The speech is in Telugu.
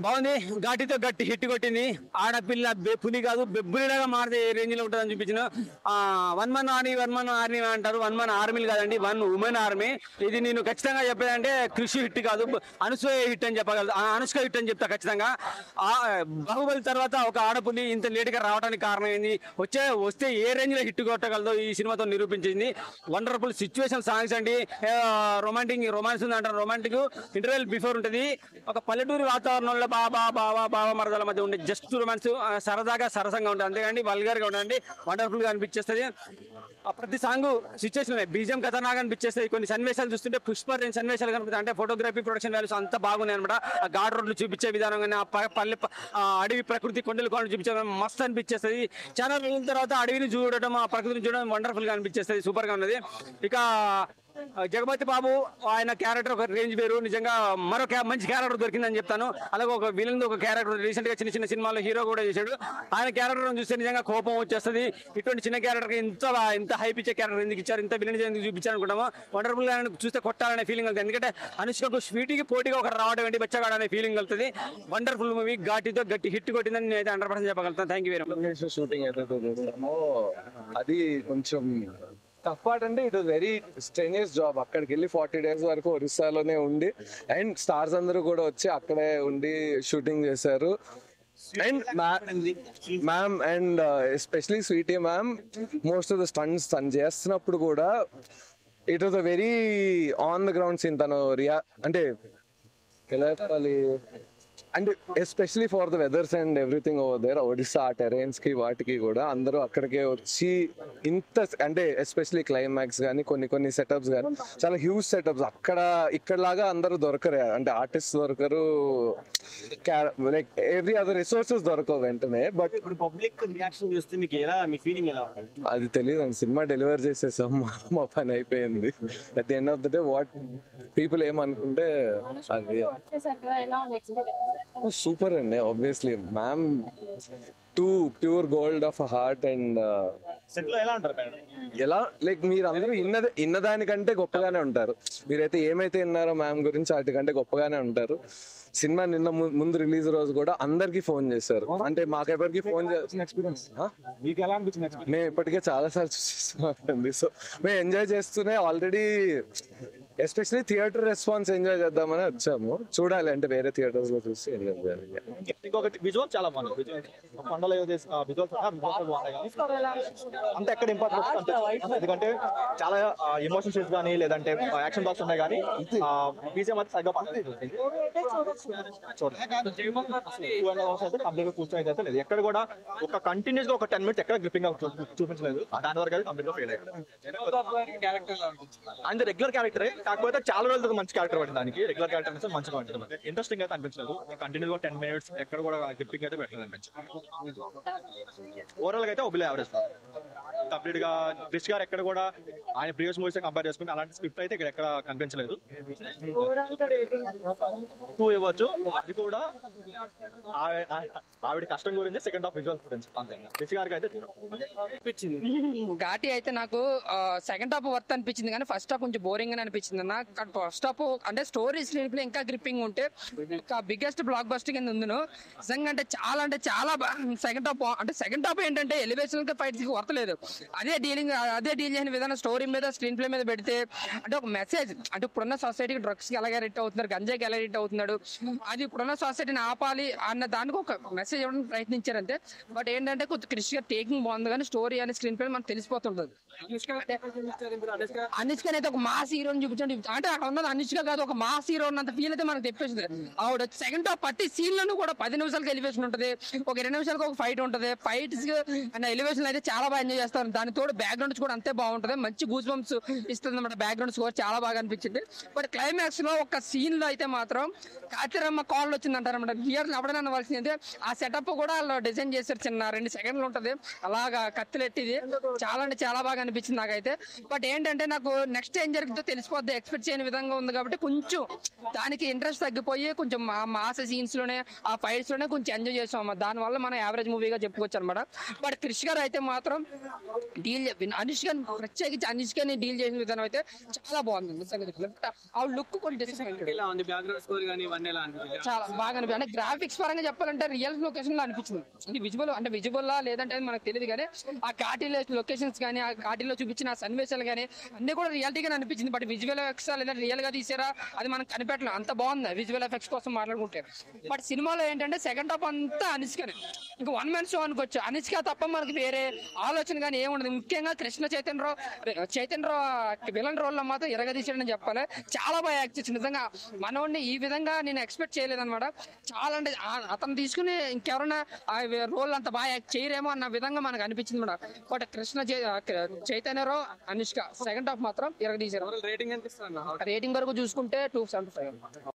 బాగుంది. ఘాటితో గట్టి హిట్ కొట్టింది. ఆడపిల్ల పులి కాదు బెబ్బులిలాగా మారితే ఏ రేంజ్ లో ఉంటుందని చూపించిన. వన్ మన్ ఆర్మీ అంటారు. వన్ మన్ ఆర్మీలు కాదండి, వన్ ఉమెన్ ఆర్మీ. ఇది నేను ఖచ్చితంగా చెప్పేదంటే కృషి హిట్ కాదు, అనసూయ హిట్ అని చెప్పగలదు, అనుష్క హిట్ అని చెప్తా ఖచ్చితంగా. బాహుబలి తర్వాత ఒక ఆడపులి ఇంత లేట్ గా రావడానికి కారణం ఏంది, వస్తే ఏ రేంజ్ లో హిట్ కొట్టగలదో ఈ సినిమాతో నిరూపించింది. వండర్ఫుల్ సిచ్యువేషన్ సాంగ్స్ అండి. రొమాన్స్ ఉంది అంటారు. రొమాంటిక్ ఇంటర్వెల్ బిఫోర్ ఉంటుంది. ఒక పల్లెటూరు వాతావరణంలో బావ మరదల మధ్య ఉండే జస్ట్ రొమాన్స్ సరదాగా సరసంగా ఉంటుంది, అంతేగాని వల్గర్ గా ఉండండి. వండర్ఫుల్ గా అనిపించేస్తుంది. ప్రతి సాంగ్ సిచ్యువేషన్ బీజం ఖతర్నాక్ అనిపించేస్తుంది. కొన్ని సన్నివేశాలు చూస్తుంటే పుష్ప రెండు సన్నివేశాలు కనిపిస్తాయి. అంటే ఫోటోగ్రఫీ ప్రొడక్షన్ వాల్యూస్ అంతా బాగున్నాయి అనమాట. ఆ ఘాట్ రోడ్లు చూపించే విధానం కానీ, ఆ పల్లె అడవి ప్రకృతి కొండలు చూపించే మస్తు అనిపించేస్తుంది. చాలా రోజుల తర్వాత అడవిని చూడటం, ఆ ప్రకృతిని చూడడం వండర్ఫుల్ గా అనిపించేస్తుంది. సూపర్ గా ఉన్నది. ఇక జగపతి బాబు ఆయన క్యారెక్టర్ ఒక రేంజ్ వేరు. నిజంగా మంచి క్యారెక్టర్ దొరికిందని చెప్తాను. అలాగే ఒక విలన్ ఒక క్యారెక్టర్ రీసెంట్ గా చిన్న సినిమాలో హీరో కూడా చేశాడు. ఆయన క్యారెక్టర్ చూస్తే నిజంగా కోపం వచ్చేస్తుంది. ఇటువంటి చిన్న క్యారెక్టర్ ఇంత హైప్ ఇచ్చే క్యారెక్టర్ ఎందుకు ఇచ్చారు, ఇంత విలన్ ఎందుకు చూపించారు అనుకుంటాము. వండర్ఫుల్ గా చూస్తే కొట్టాలనే ఫీలింగ్ కలుగుతుంది. ఎందుకంటే అనుష్కకు స్వీటీకి పోటీగా ఒకటి రావడం ఏంటి బచ్చగాడు అనే ఫీలింగ్ కలుగుతుంది. వండర్ఫుల్ మూవీ, ఘాటితో గట్టి హిట్ కొట్టిందని నేను అయితే 100% చెప్పగలుగుతాను. Thank you very much. Shooting అది కొంచెం టఫ్ పార్ట్. అంటే it was very strenuous job. అక్కడికి వెళ్ళి 40 days వరకు ఒరిస్సాలోనే ఉండి, అండ్ స్టార్స్ అందరూ కూడా వచ్చి అక్కడే ఉండి షూటింగ్ చేశారు. And ma'am and especially Sweety ma'am, most of the stunts తను చేస్తున్నప్పుడు కూడా it was a very on the ground scene. తను అంటే ఎలా చెప్పాలి అంటే especially for the weathers and everything over there, Odisha terrains కి వాటికి కూడా అందరూ అక్కడికే వచ్చి ఇంత అంటే ఎస్పెషలీ క్లైమాక్స్ కానీ కొన్ని సెటప్స్ కానీ చాలా హ్యూజ్ సెటప్స్. ఇక్కడలాగా అందరూ దొరకరు, అంటే ఆర్టిస్ట్ దొరకరు, లైక్ ఎవ్రీ అదర్ రిసోర్సెస్ దొరకవు వెంటనే. బట్ ఇప్పుడు పబ్లిక్ రియాక్షన్ చూస్తే మీకు ఎలా, మీ ఫీలింగ్ ఎలా? అది తెలియదు అండి. సినిమా డెలివర్ చేసేసాం, మా పని అయిపోయింది. At the end of the day what people ఏమనుకుంటే అది సూపర్ అండి. Obviously ma'am too pure gold of a heart. And ఎలా లైక్ మీరు అందరూ ఇన్నదానికంటే గొప్పగానే ఉంటారు. మీరైతే ఏమైతే విన్నారో మ్యామ్ గురించి వాటికంటే గొప్పగానే ఉంటారు. సినిమా నిన్న ముందు రిలీజ్ రోజు కూడా అందరికి ఫోన్ చేశారు. అంటే మాకెవరికి ఫోన్ మేము ఇప్పటికే చాలా సార్లు చూసేస్తున్నాం. సో మేము ఎంజాయ్ చేస్తూనే already especially theatre response enjoy చేద్దామని వచ్చాము. చూడాలి అంటే వేరే థియేటర్స్ లో చూసి ఎంజాయ్ చేయాలి. ఇంకొకటి విజువల్ చాలా బాగుంది. కొండలో అంత ఎక్కడ ఇంపార్టెంట్, ఎందుకంటే చాలా ఎమోషన్స్ కానీ లేదంటే యాక్షన్ బాక్స్ ఉన్నాయి కానీ బీజిఎం అయితే సరిగ్గా కంప్లీట్ గా కూర్చొని అయితే లేదు. ఎక్కడ కూడా ఒక కంటిన్యూస్ గా ఒక 10 minutes ఎక్కడ గ్రిప్పింగ్ గా చూపించలేదు. దాని వరకు అయితే కంప్లీట్ గా ఫెయిల్ అయ్యారు. అండ్ రెగ్యులర్ క్యారెక్టర్ కాకపోతే చాలా రోజులు మంచి క్యారెక్టర్ పడింది. దానికి రెగ్యులర్ క్యారెక్టర్ అనేది మంచిగా ఉంటుంది. ఇంట్రెస్టింగ్ అయితే అనిపించలేదు. కంటిన్యూస్ గా 10 minutes ఎక్కడ కూడా గ్రిప్పింగ్ అయితే పెట్టలేదు అనిపించింది. ఓవరాల్ గా అయితే ఒబిలే యావరేజ్ కంప్లీట్ గా. క్రిష్ గారు ఎక్కడ కూడా ఆయన ప్రీవియస్ మూవీస్ కంపేర్ చేసుకుంటే అలాంటి స్క్రిప్ట్ అయితే ఇక్కడ ఎక్కడ కనిపించలేదు. 2 ఇవ్వచ్చు. అది కూడా ఆవిడ కష్టం గురించి, సెకండ్ హాఫ్ విజువల్స్ గురించి. క్రిష్ గారికి అయితే ఘాటి అయితే నాకు సెకండ్ హాఫ్ వర్త్ అనిపించింది, కానీ ఫస్ట్ హాఫ్ కొంచెం బోరింగ్ అని అనిపించింది అన్న. ఫస్ట్ హాఫ్ అంటే స్టోరీ స్క్రీన్ ప్లే ఇంకా గ్రిప్పింగ్ ఉంటే ఇంకా బిగ్గెస్ట్ బ్లాక్ బస్టర్ కింద ఉంది. నిజంగా అంటే చాలా సెకండ్ హాఫ్ అంటే సెకండ్ హాఫ్ ఏంటంటే ఎలివేషన్ ఫైట్స్ వర్తలేదు. అదే డీల్ చేసిన విధానం స్టోరీ మీద స్క్రీన్ ప్లే మీద పెడితే అంటే ఒక మెసేజ్, అంటే ఇప్పుడున్న సొసైటీకి డ్రగ్స్ కి ఎలాగే రిట్ అవుతున్నారు, గంజాకి ఎలా రిట్ అవుతున్నాడు, అది ఇప్పుడున్న సొసైటీని ఆపాలి అన్న దానికి ఒక మెసేజ్ ఇవ్వడానికి ప్రయత్నించారంతే. బట్ ఏంటంటే కొంచెం క్రిష్ గా టేకింగ్ బాగుంది, కానీ స్టోరీ అనే స్క్రీన్ ప్లే మనకు తెలిసిపోతుంటది. అనుష్క అయితే ఒక మాస్ హీరోని చూపించండి, అంటే అక్కడ ఉన్నది అనుష్క కాదు, ఒక మాస్ హీరో ఉన్నంత ఫీల్ అయితే మనకు తెప్పిస్తుంది. ఆవిడ సెకండ్ హాఫ్ ప్రతి సీన్ లోనూ కూడా 10 నిమిషాలకు ఎలివేషన్ ఉంటుంది, ఒక 2 నిమిషాలకు ఒక ఫైట్ ఉంటుంది. ఫైట్స్ అండ్ ఎలివేషన్ అయితే చాలా బాగా ఎంజాయ్ చేస్తారు. దాని తోడు బ్యాక్గ్రౌండ్ కూడా అంతే బాగుంటుంది, మంచి గూస్ బంప్స్ ఇస్తుంది అన్నమాట. బ్యాక్గ్రౌండ్ స్కోర్ చాలా బాగా అనిపించింది. బట్ క్లైమాక్స్ లో ఒక సీన్ లో అయితే మాత్రం కాతిరమ్మ కాల్ వచ్చింది అంటారన్నమాట. థియేటర్ ఎవడైనా అనవలసింది అంటే ఆ సెటప్ కూడా వాళ్ళు డిజైన్ చేశారు. చిన్న 2 సెకండ్లు ఉంటది అలాగా కత్తిలెట్టిది. చాలా అంటే చాలా బాగా అనిపించింది నాకైతే. బట్ ఏంటంటే నాకు నెక్స్ట్ ఏం జరుగుతుందో తెలిసిపోద్ది ఎక్స్పెక్ట్ చేయని విధంగా ఉంది కాబట్టి కొంచెం దానికి ఇంట్రెస్ట్ తగ్గిపోయి కొంచెం మాస సీన్స్ లోనే ఆ ఫైట్స్ లోనే కొంచెం ఎంజాయ్ చేసాం అన్నమాట. దాని వల్ల మనం యావరేజ్ మూవీగా చెప్పుకోవచ్చు అనమాట. బట్ క్రిష్ గారు అయితే మాత్రం అనుష్క ప్రత్యేకించి అనుష్కని డీల్ చేసిన విధానం అయితే చాలా బాగుంది. ఆ లుక్ కొంచెం చాలా బాగా అనిపించింది. అంటే గ్రాఫిక్స్ పరంగా చెప్పాలంటే రియల్ లొకేషన్ లో అనిపించింది. అంటే విజువల్ లేదంటే మనకు తెలియదు కానీ ఆ ఘాటీలో లొకేషన్స్ కానీ ఆ ఘాటీలో చూపించిన సన్నివేశాలు కానీ అన్ని కూడా రియాలిటీగా అనిపించింది. బట్ విజువల్ ఎఫెక్ట్స్ లేదా రియల్ గా తీసారా అది మనకు కనిపెట్టలేదు. అంత బాగుంది విజువల్ ఎఫెక్ట్స్ కోసం మాట్లాడుకుంటే. బట్ సినిమాలో ఏంటంటే సెకండ్ హాఫ్ అంతా అనుష్కనే, ఇంకా వన్ మ్యాన్ షో అనుకోవచ్చు. అనుష్క తప్ప మనకి వేరే ఆలోచన కానీ ఏముండదు. ముఖ్యంగా కృష్ణ చైతన్యరావు విలన్ రోల్ లో మాత్రం ఎరగదీసాడని చెప్పాలి. చాలా బాగా యాక్ట్ చేసి నిజంగా మనోడిని ఈ విధంగా నేను ఎక్స్పెక్ట్ చేయలేదన్నమాట. చాలా అంటే అతను తీసుకుని ఇంకెవరైనా ఆ రోల్ అంత బాగా యాక్ట్ చేయరేమో అన్న విధంగా మనకు అనిపించింది madam. But Chaitanya Rao Anushka second half మాత్రం ఎరగదీశారు. రేటింగ్ వరకు చూసుకుంటే 2.75.